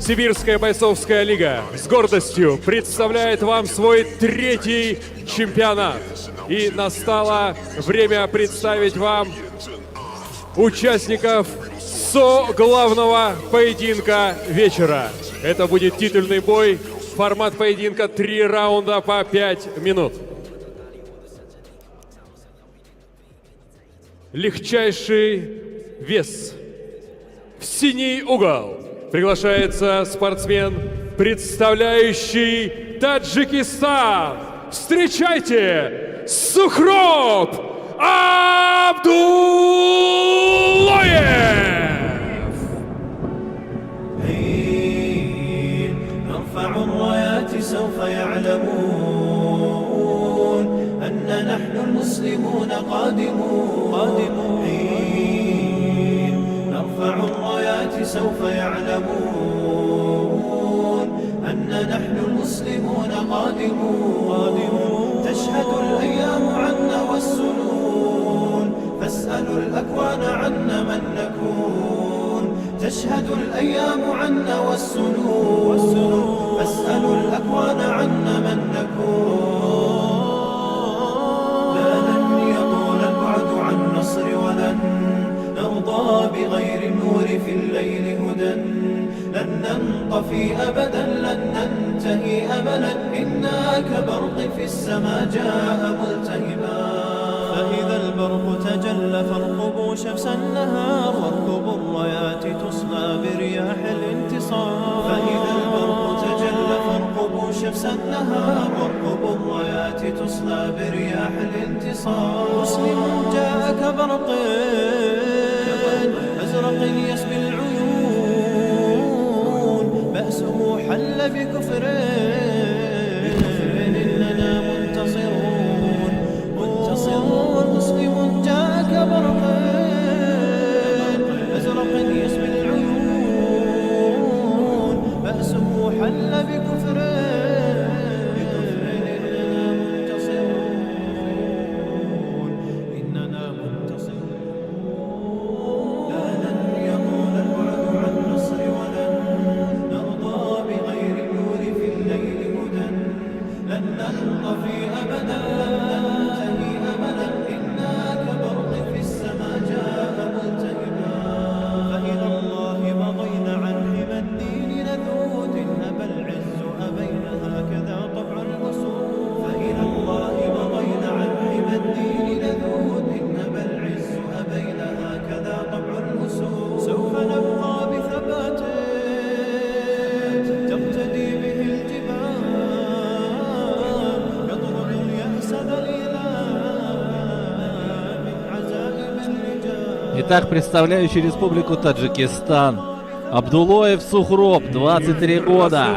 Сибирская бойцовская лига с гордостью представляет вам свой третий чемпионат. И настало время представить вам участников главного поединка вечера. Это будет титульный бой. Формат поединка 3 раунда по 5 минут. Легчайший вес. В синий угол приглашается спортсмен, представляющий Таджикистан. Встречайте, Сухроб Абдуллоев! نرفع الرايات سوف يعلمون أن نحن المسلمون قادمون نرفع الرايات سوف يعلمون أن نحن المسلمون قادمون تشهد الأيام عنا والسنون فاسألوا الأكوان عنا من نكون تشهد الأيام عنا والسنون فاسألوا الأكوان عنا من نكون لا لن يطول البعد عن نصر ولن نرضى بغير النور في الليل هدى لن ننطفي أبدا لن ننتهي أبدا إنا كبرق في السماء جاء ملتهبا فإذا البرق تجلى فارقبوا شمس النهار واركبوا الرايات تصنع برياح الانتصار فإذا البرق تجلى فارقبوا شمس النهار واركبوا الرايات تصنع برياح الانتصار مسلم جاء كبرق أزرق يسبي العيون بأسه حل بكفر إننا منتصرون مسلم جاء كبرق أزرق يسبي العيون بأسه حل بكفر إننا منتصرون لا لن يطول البعد عن نصر ولن نرضى بغير النور في الليل هدى لن ننطفي أبدا Итак, представляющий Республику Таджикистан, Абдуллоев Сухроб, 23 года.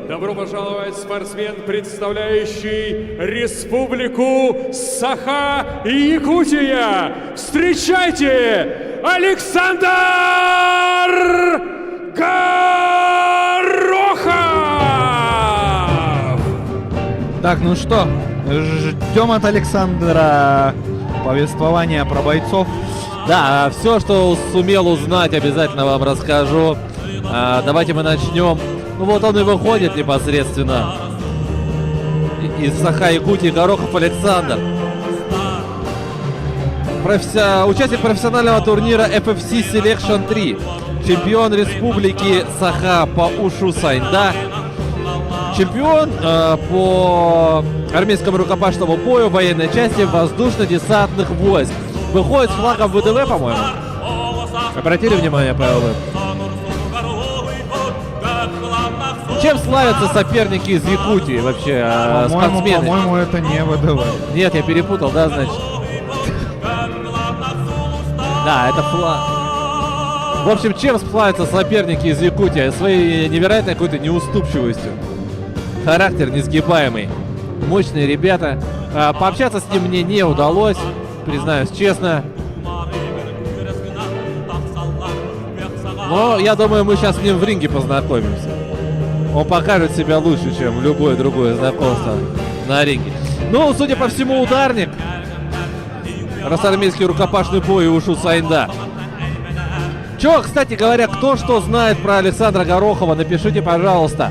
Добро пожаловать, спортсмен, представляющий Республику Саха-Якутия. Встречайте, Александр Горохов! Так, ну что, ждем от Александра повествования про бойцов. Да, все, что сумел узнать, обязательно вам расскажу. Давайте мы начнем. Ну вот он и выходит непосредственно из Саха-Якутии. Горохов Александр. Участник профессионального турнира FFC Selection 3. Чемпион республики Саха по ушу Сайнда. Чемпион по армейскому рукопашному бою военной части воздушно-десантных войск. Выходит с флагом ВДВ, по-моему. Обратили внимание, Павел? Чем славятся соперники из Якутии вообще, спортсмены? По-моему, это не ВДВ. Нет, я перепутал, да, значит? Да, это флаг. В общем, чем славятся соперники из Якутии? Своей невероятной какой-то неуступчивостью. Характер несгибаемый. Мощные ребята. Пообщаться с ним мне не удалось, признаюсь честно. Но я думаю, мы сейчас с ним в ринге познакомимся. Он покажет себя лучше, чем любое другое знакомство на ринге. Ну, судя по всему, ударник. Раз армейский рукопашный бой и ушу Сайнда. Чё, кстати говоря, кто что знает про Александра Горохова, напишите, пожалуйста.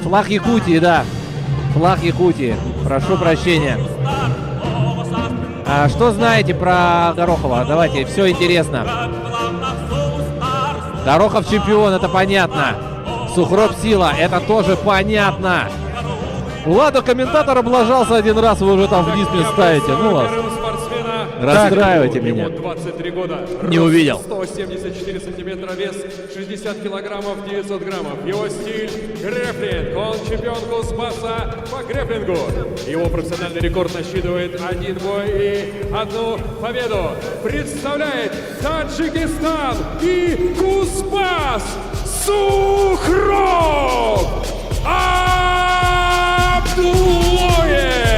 Флаг Якутии, да. Флаг Якутии. Прошу прощения. А что знаете про Горохова? Давайте, все интересно. Горохов чемпион, это понятно. Сухроб сила, это тоже понятно. Ладно, комментатор облажался один раз, вы уже там вниз мне ставите. Ну вас. Расстраивайте меня. Ему 23 года. Не увидел. 174 сантиметра, вес 60 килограммов, 900 граммов. Его стиль грэпплинг. Он чемпион Кузбасса по грэпплингу. Его профессиональный рекорд насчитывает 1 бой и 1 победу. Представляет Таджикистан и Кузбасс Сухроб Абдуллоев.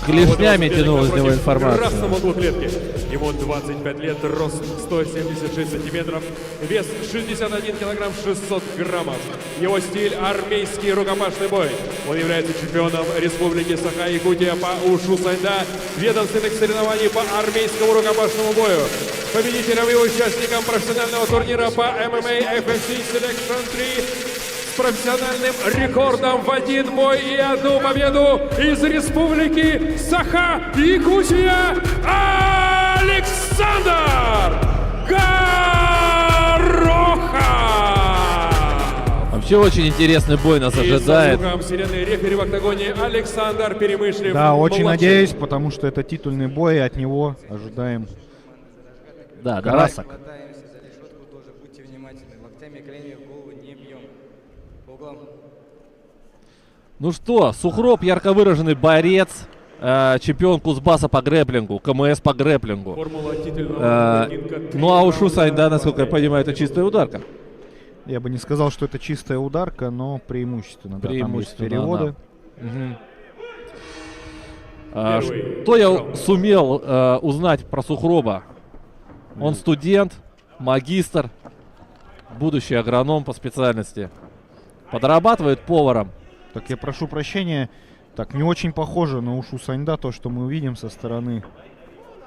Клешнями тянул из него В информацию. красном углу клетки. Ему 25 лет, рост 176 сантиметров, вес 61 килограмм 600 граммов. Его стиль — армейский рукопашный бой. Он является чемпионом Республики Саха-Якутия по ушу сайда, ведомственных соревнований по армейскому рукопашному бою. Победителем и участником профессионального турнира по ММА FFC Selection 3 с профессиональным рекордом в 1 бой и 1 победу из Республики Саха-Якутия Александр Горохов! Вообще очень интересный бой нас ожидает. И со звуком сирены рефери в октагоне Александр Перемышлев. Да, очень младший. надеюсь, потому что это титульный бой, и от него ожидаем. Да, Гарасок. Хватаемся за решетку тоже, будьте внимательны. Локтями и коленями в голову не бьем. По углам. Ну что, Сухроб ярко выраженный борец, чемпион Кузбасса по грэпплингу, КМС по грэпплингу. Формула титульного поединка. Ну а ушу сайда, насколько я понимаю, это чистая ударка. Я бы не сказал, что это чистая ударка, но преимущественно. Да, там есть Преимущественно, переводы. Мгм. Первый Что я раунд. сумел узнать про Сухроба? Он студент, магистр, будущий агроном по специальности. Подрабатывает поваром. Так, я прошу прощения. Так, не очень похоже на ушу Саньда, то, что мы увидим со стороны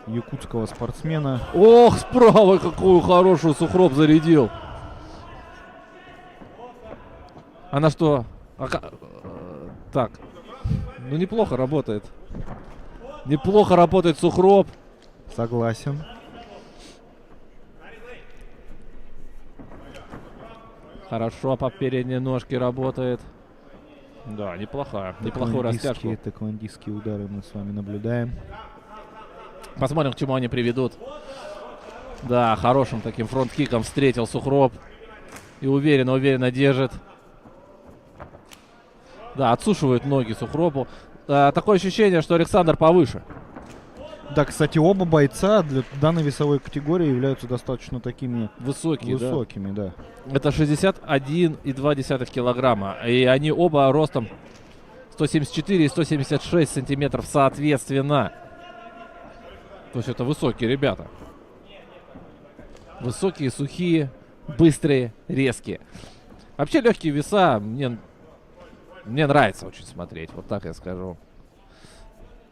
якутского спортсмена. Ох, с правой какую хорошую Сухроб зарядил. Она что? Так. Ну неплохо работает. Неплохо работает Сухроб. Согласен. Хорошо по передней ножке работает. Да, неплохая. Неплохую растяжку. Тэквондистские удары мы с вами наблюдаем. Посмотрим, к чему они приведут. Да, хорошим таким фронт-киком встретил Сухроб. И уверенно держит. Да, отсушивает ноги Сухробу. Такое ощущение, что Александр повыше. Да, кстати, оба бойца для данной весовой категории являются достаточно такими Высокие, да. высокими, да. Это 61,2 килограмма. И они оба ростом 174 и 176 сантиметров соответственно. То есть это высокие ребята. Высокие, сухие, быстрые, резкие. Вообще легкие веса мне нравится очень смотреть. Вот так я скажу.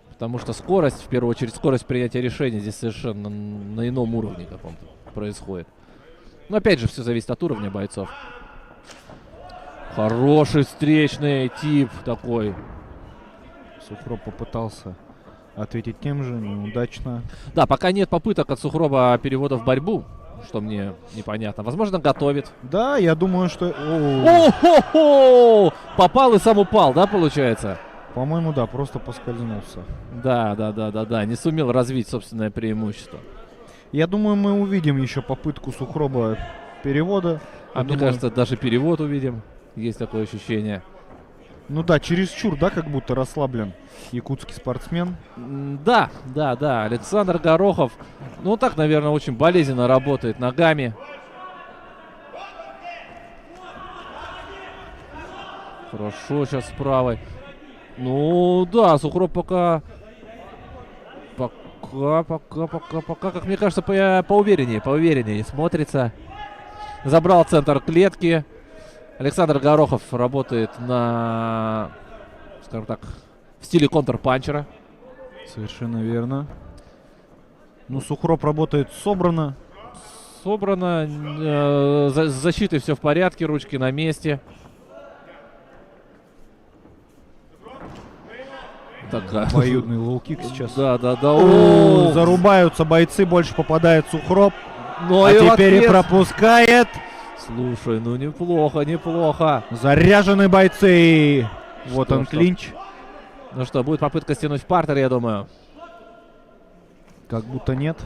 Потому что скорость, в первую очередь, скорость принятия решений здесь совершенно на ином уровне каком-то происходит. Но опять же, все зависит от уровня бойцов. Хороший встречный тип такой. Сухроб попытался ответить тем же, неудачно. Да, пока нет попыток от Сухроба перевода в борьбу, что мне непонятно. Возможно, готовит. Да, я думаю, что... О-хо-хо! Попал и сам упал, да, получается? По-моему, да, просто поскользнулся. Да. Не сумел развить собственное преимущество. Я думаю, мы увидим еще попытку Сухроба перевода. А Я мне думаю, кажется, даже перевод увидим. Есть такое ощущение. Ну да, чересчур, да, как будто расслаблен якутский спортсмен. Да. Александр Горохов, ну так, наверное, очень болезненно работает ногами. Хорошо, сейчас с правой. Ну да, Сухроб пока, как мне кажется, поувереннее смотрится. Забрал центр клетки. Александр Горохов работает на, скажем так, в стиле контрпанчера. Совершенно верно. Ну, Сухроб работает собрано. Собрано. С защитой все в порядке, ручки на месте. Так, Обоюдный лоу-кик сейчас. Да. О, зарубаются бойцы, больше попадает Сухроб. Ну, А и в теперь и ответ- пропускает. Слушай, ну неплохо. Заряжены бойцы. Вот Что, он что? клинч. Ну что, будет попытка стянуть в партер, я думаю. Как будто нет.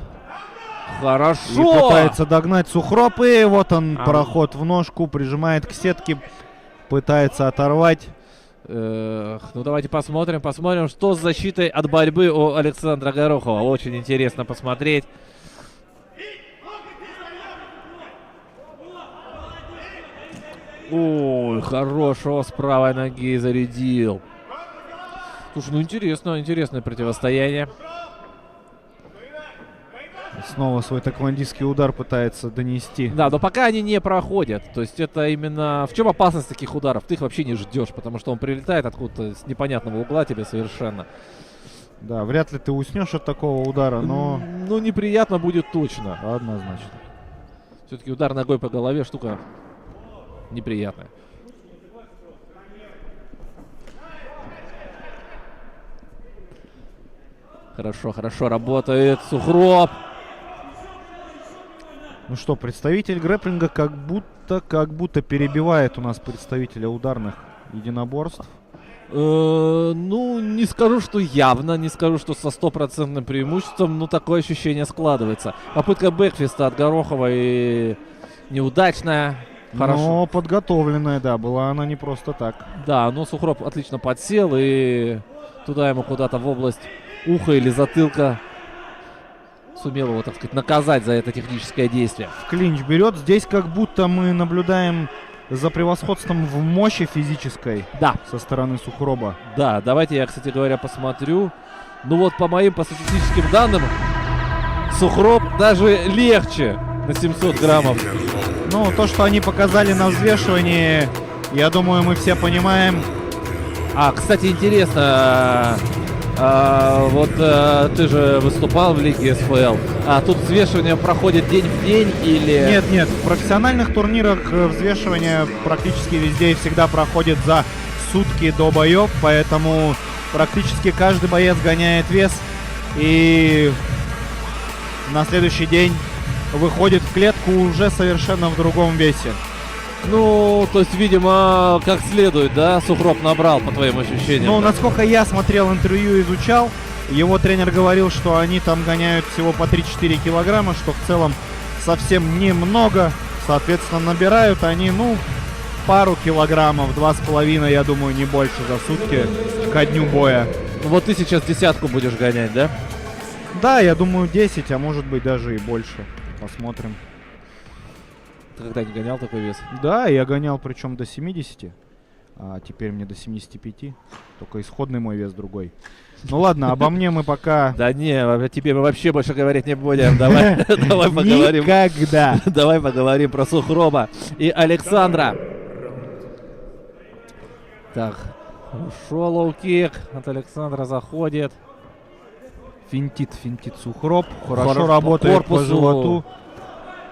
И Хорошо! пытается догнать Сухроб. И вот он, А. проход в ножку, прижимает к сетке. Пытается оторвать. Ну давайте посмотрим, что с защитой от борьбы у Александра Горохова. Очень интересно посмотреть. Ой, хорошо, с правой ноги зарядил. Слушай, ну интересное противостояние. Снова свой таэквондистский удар пытается донести. Да, но пока они не проходят. То есть это именно... В чем опасность таких ударов? Ты их вообще не ждешь, потому что он прилетает откуда-то с непонятного угла тебе совершенно. Да, вряд ли ты уснешь от такого удара, но Ну, неприятно будет точно. однозначно. Все-таки удар ногой по голове штука неприятная. Хорошо работает Сухроб. Ну что, представитель грэпплинга как будто перебивает у нас представителя ударных единоборств. Ну, не скажу, что явно, не скажу, что со стопроцентным преимуществом, но такое ощущение складывается. Попытка бэкфиста от Горохова и неудачная. Хорошо. Но подготовленная, да, была она не просто так. Да, но Сухроб отлично подсел и туда ему куда-то в область уха или затылка сумел его, так сказать, наказать за это техническое действие. В клинч берет. Здесь как будто мы наблюдаем за превосходством в мощи физической Да, со стороны Сухроба. да, давайте я, кстати говоря, посмотрю. Ну вот по статистическим данным, Сухроб даже легче на 700 граммов. Ну, то, что они показали на взвешивании, я думаю, мы все понимаем. Кстати, интересно, ты же выступал в Лиге СФЛ, тут взвешивание проходит день в день или... Нет, в профессиональных турнирах взвешивание практически везде и всегда проходит за сутки до боев, поэтому практически каждый боец гоняет вес и на следующий день выходит в клетку уже совершенно в другом весе. Ну, то есть, видимо, как следует, да, Сухроб набрал, по твоим ощущениям. Ну, да? насколько я смотрел интервью, изучал, его тренер говорил, что они там гоняют всего по 3-4 килограмма, что в целом совсем немного. Соответственно, набирают они, пару килограммов, 2,5, я думаю, не больше за сутки ко дню боя. Ну, вот ты сейчас десятку будешь гонять, да? Да, я думаю, 10, а может быть даже и больше. Посмотрим. Ты когда-нибудь гонял такой вес? Да, я гонял причем до 70, а теперь мне до 75. Только исходный мой вес другой. Ну ладно, обо мне мы пока... Да не, о тебе мы вообще больше говорить не будем. Давай поговорим. Никогда. Давай поговорим про Сухроба и Александра. Так, хорошо, лоу-кик от Александра заходит. Финтит Сухроб. Хорошо Хорошо, работает по корпусу. животу.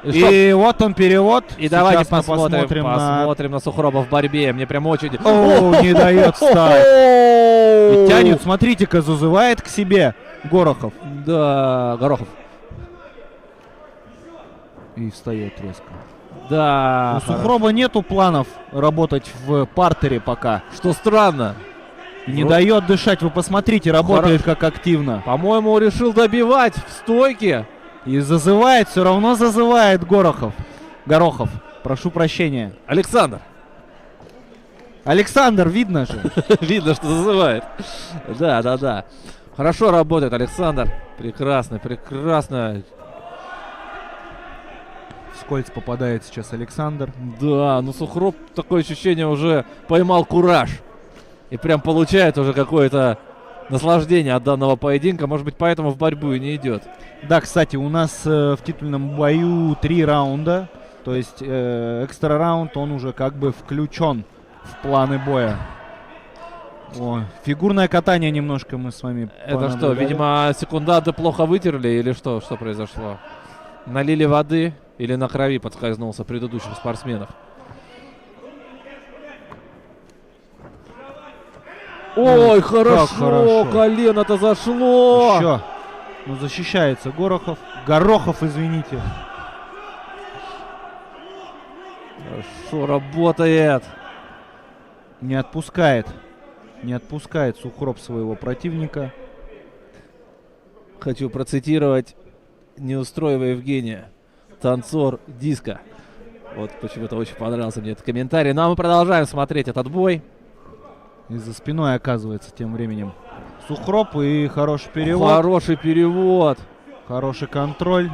И, что- И вот он перевод. и давайте Сейчас мы посмотрим на Сухроба в борьбе. Мне прям очень... О, не дает встать. И тянет, смотрите-ка, зазывает к себе Горохов. Да, Горохов. И встает резко. Да. У Сухроба нету планов работать в партере пока. Что странно. Не дает дышать. Вы посмотрите, работает как активно. По-моему, решил добивать в стойке. И зазывает, все равно зазывает Горохов. Прошу прощения. Александр. Александр, видно же. Видно, что зазывает. Да. Хорошо работает Александр. Прекрасно. Вскользь попадает сейчас Александр. Да, ну Сухроб, такое ощущение, уже поймал кураж. И прям получает уже какое-то наслаждение от данного поединка. Может быть, поэтому в борьбу и не идет. Да, кстати, у нас в титульном бою 3 раунда. То есть экстра раунд, он уже как бы включен в планы боя. О, фигурное катание немножко мы с вами Это что, понаблюдали. видимо, секунданты плохо вытерли или что? Что произошло? Налили воды или на крови подскользнулся предыдущих спортсменов? Ой, хорошо, хорошо. колено-то зашло. Еще. Ну, защищается Горохов, извините. Хорошо работает. Не отпускает Сухроб своего противника. Хочу процитировать Неустроева Евгения, танцор диска. Вот почему-то очень понравился мне этот комментарий. Ну а мы продолжаем смотреть этот бой. И за спиной оказывается тем временем Сухроб, и хороший перевод. Хороший перевод. Хороший контроль.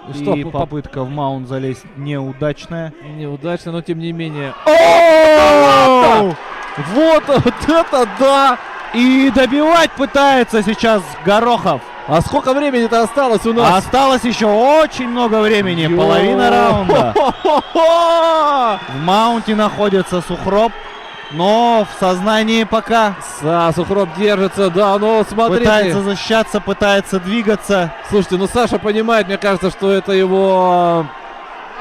И И что, попытка в маунт залезть неудачная. Неудачно, но тем не менее. О! Вот это да! И добивать пытается сейчас Горохов. А сколько времени-то осталось у нас? Осталось еще очень много времени. Половина раунда. В маунте находится Сухроб, но в сознании пока. Сухроб держится, да, но смотрите. Пытается защищаться, пытается двигаться. Слушайте, ну Саша понимает, мне кажется, что это его...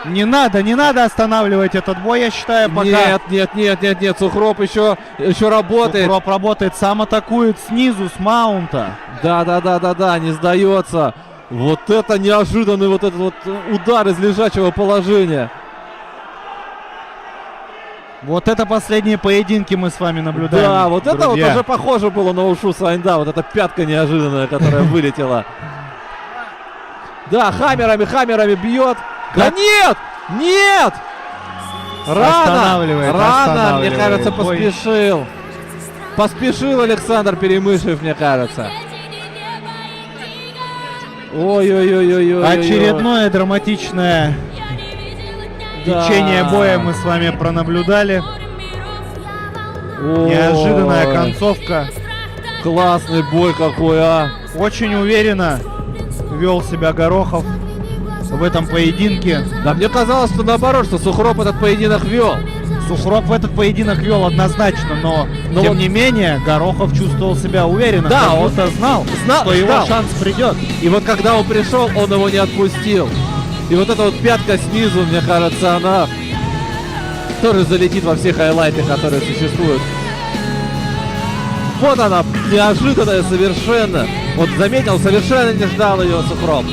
Не надо останавливать этот бой, я считаю, пока. Нет, Сухроб еще работает. Сухроб работает, сам атакует снизу, с маунта. Да, не сдается. Вот это неожиданный вот этот вот удар из лежачего положения. Вот это последние поединки мы с вами наблюдаем. Да, вот это вот друзья. уже похоже было на Ушу Сайнда. Вот эта пятка неожиданная, которая вылетела. Да, хаммерами бьет. Да нет! Рано, мне кажется, бой. Поспешил Александр Перемышлев, мне кажется. Ой. Очередное драматичное течение боя мы с вами пронаблюдали. Неожиданная концовка. Классный бой какой, а. Очень уверенно вел себя Горохов в этом поединке. Да мне казалось, что наоборот, что Сухроб этот поединок вел. Сухроб в этот поединок вел однозначно, но тем вот- не менее Горохов чувствовал себя уверенно. Да, как он будто знал, знал, что его ждал. шанс придет. И вот когда он пришел, он его не отпустил. И вот эта вот пятка снизу, мне кажется, она тоже залетит во все хайлайты, которые существуют. Вот она, неожиданная совершенно. Вот заметил, совершенно не ждал ее Сухроб.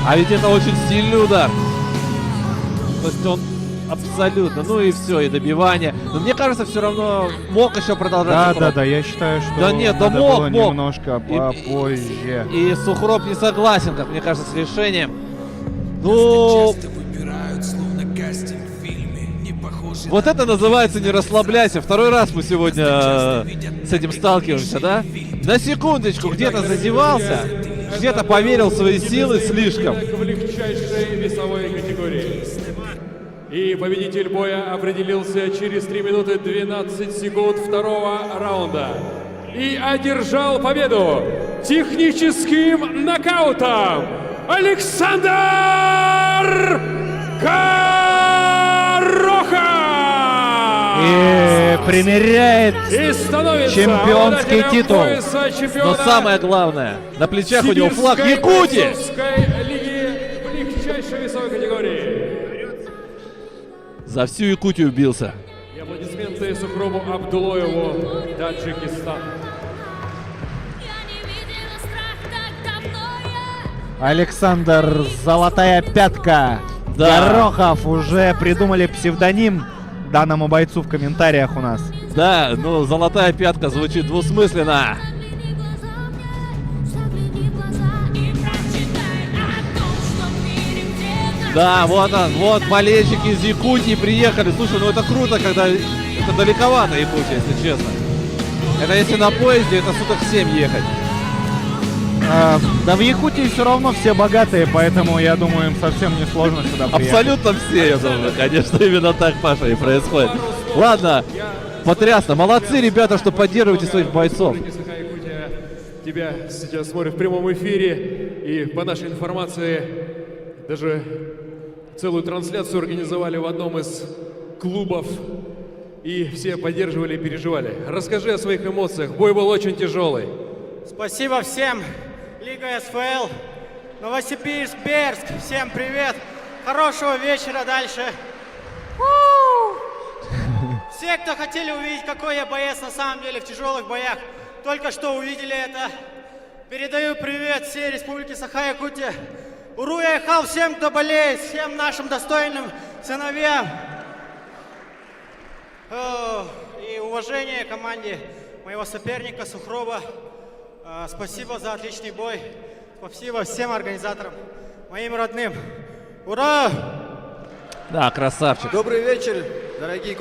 А ведь это очень сильный удар. То есть он абсолютно, ну и все, и добивание. Но мне кажется, все равно мог еще продолжать. Сухроб. Да, я считаю, что Да нет, да надо мог. было немножко И- попозже. И Сухроб не согласен, как мне кажется, с решением. Ну, вот это называется не расслабляйся. Второй раз мы сегодня с этим сталкиваемся, да? На секундочку, где-то зазевался, где-то поверил в свои силы слишком. В легчайшей весовой категории. И победитель боя определился через 3 минуты 12 секунд второго раунда. И одержал победу техническим нокаутом Александр Горохов! И примеряет И становится чемпионский обладателем титул. пояса Но чемпиона самое главное, на плечах у него флаг Сибирской Якутии. бойцовской лиги в легчайшей весовой категории. За всю Якутию бился. И аплодисменты Сухробу Абдулоеву, Таджикистан. Александр Золотая Пятка. Да. Горохов. Уже придумали псевдоним данному бойцу в комментариях у нас. Да, ну золотая пятка звучит двусмысленно. Да, вот он, вот болельщики из Якутии приехали. Слушай, ну это круто, когда это далековато Якутия, если честно. Это если на поезде, это суток 7 ехать. Да в Якутии все равно все богатые, поэтому я думаю, им совсем не сложно сюда приехать. Абсолютно все, я думаю, конечно, именно так, Паша, и происходит. Ладно, потрясно. Молодцы, ребята, что поддерживаете своих бойцов. СХ Якутия тебя сейчас смотрят в прямом эфире. И по нашей информации, даже целую трансляцию организовали в одном из клубов. И все поддерживали и переживали. Расскажи о своих эмоциях. Бой был очень тяжелый. Спасибо всем. Лига СФЛ, Новосибирск, Берск. Всем привет. Хорошего вечера дальше. Все, кто хотели увидеть, какой я боец на самом деле в тяжелых боях, только что увидели это. Передаю привет всей Республике Саха-Якутия. Уруяйхал всем, кто болеет, всем нашим достойным сыновьям. И уважение команде моего соперника Сухроба. Спасибо за отличный бой. Спасибо всем организаторам, моим родным. Ура! Да, красавчик. Добрый вечер, дорогие гости.